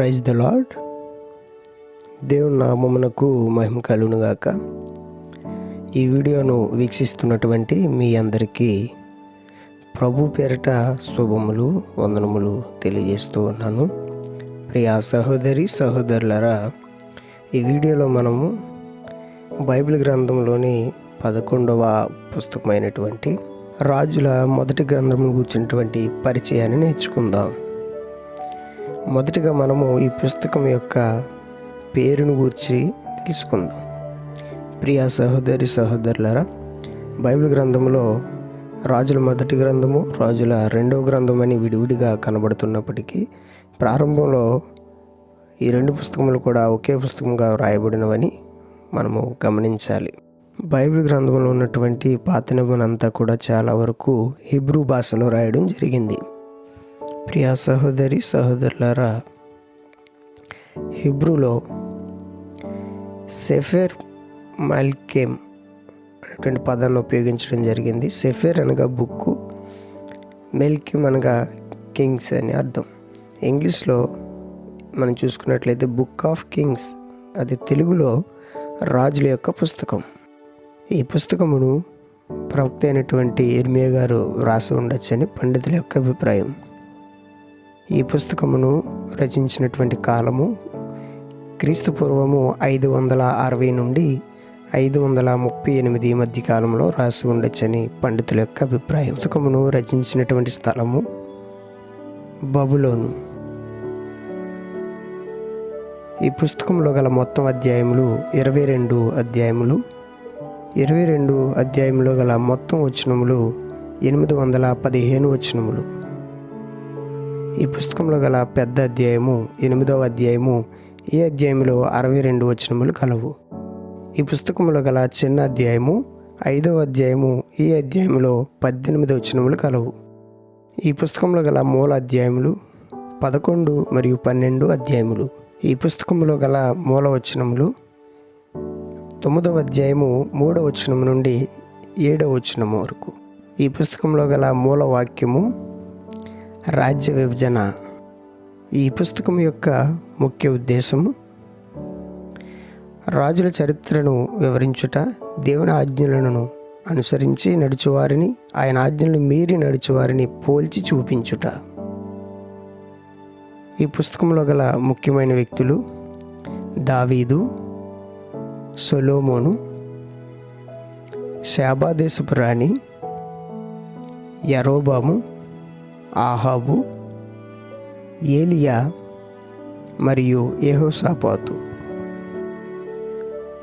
Praise the lord. దేవుని నామమునకు మహిమ కలుగునుగాక. ఈ వీడియోను వీక్షిస్తున్నటువంటి మీ అందరికీ ప్రభు పేరిట శుభములు వందనములు తెలియజేస్తూ ఉన్నాను. ప్రియా సహోదరి సహోదరులారా, ఈ వీడియోలో మనము బైబిల్ గ్రంథంలోని 11వ పుస్తకమైనటువంటి రాజుల మొదటి గ్రంథము గురించినటువంటి పరిచయాన్ని నేర్చుకుందాం. మొదటిగా మనము ఈ పుస్తకం యొక్క పేరును గురించి తెలుసుకుందాం. ప్రియా సహోదరి సహోదరులారా, బైబిల్ గ్రంథంలో రాజుల మొదటి గ్రంథము, రాజుల రెండవ గ్రంథం అని విడివిడిగా కనబడుతున్నప్పటికీ ప్రారంభంలో ఈ రెండు పుస్తకములు కూడా ఒకే పుస్తకంగా వ్రాయబడినవని మనము గమనించాలి. బైబిల్ గ్రంథంలో ఉన్నటువంటి పాత నిబంధన అంతా కూడా చాలా వరకు హీబ్రూ భాషలో రాయడం జరిగింది. ప్రియా సహోదరి సహోదరులారా, హీబ్రూలో సెఫెర్ మల్కేమ్ అనేటువంటి పదాన్ని ఉపయోగించడం జరిగింది. సెఫెర్ అనగా బుక్కు, మెల్కేమ్ అనగా కింగ్స్ అని అర్థం. ఇంగ్లీష్లో మనం చూసుకున్నట్లయితే బుక్ ఆఫ్ కింగ్స్, అది తెలుగులో రాజుల యొక్క పుస్తకం. ఈ పుస్తకమును ప్రవక్త అయినటువంటి ఇర్మియా గారు వ్రాసి ఉండొచ్చని పండితుల యొక్క అభిప్రాయం. ఈ పుస్తకమును రచించినటువంటి కాలము క్రీస్తు పూర్వము 560 నుండి 538 మధ్య కాలంలో రాసి ఉండొచ్చని పండితుల యొక్క అభిప్రాయం. పుస్తకమును రచించినటువంటి స్థలము బబులోను. ఈ పుస్తకంలో గల మొత్తం అధ్యాయములు 22 అధ్యాయములు. 22 అధ్యాయంలో గల మొత్తం వచనములు 815 వచనములు. ఈ పుస్తకంలో గల పెద్ద అధ్యాయము 8వ అధ్యాయము. ఈ అధ్యాయంలో 62 వచనములు కలవు. ఈ పుస్తకంలో గల చిన్న అధ్యాయము 5వ అధ్యాయము. ఈ అధ్యాయంలో 18 వచనములు కలవు. ఈ పుస్తకంలో గల మూల అధ్యాయములు 11 మరియు 12 అధ్యాయములు. ఈ పుస్తకంలో గల మూల వచనములు 9వ అధ్యాయము 3వ వచనం నుండి 7వ వచనం వరకు. ఈ పుస్తకంలో గల మూల వాక్యము రాజ్య విభజన. ఈ పుస్తకం యొక్క ముఖ్య ఉద్దేశము రాజుల చరిత్రను వివరించుట, దేవుని ఆజ్ఞలను అనుసరించి నడుచువారిని, ఆయన ఆజ్ఞలను మీరి నడుచువారిని పోల్చి చూపించుట. ఈ పుస్తకంలో గల ముఖ్యమైన వ్యక్తులు దావీదు, సొలొమోను, షాబా దేశపు రాణి, యరోబాము, ఆహాబు, ఏలియా మరియు యెహోషాపాతు.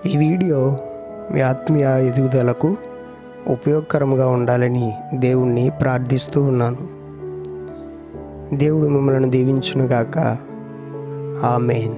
ఈ వీడియో మీ ఆత్మీయ ఎదుగుదలకు ఉపయోగకరంగా ఉండాలని దేవుణ్ణి ప్రార్థిస్తూ ఉన్నాను. దేవుడు మిమ్మల్ని దీవించునుగాక. ఆమేన్.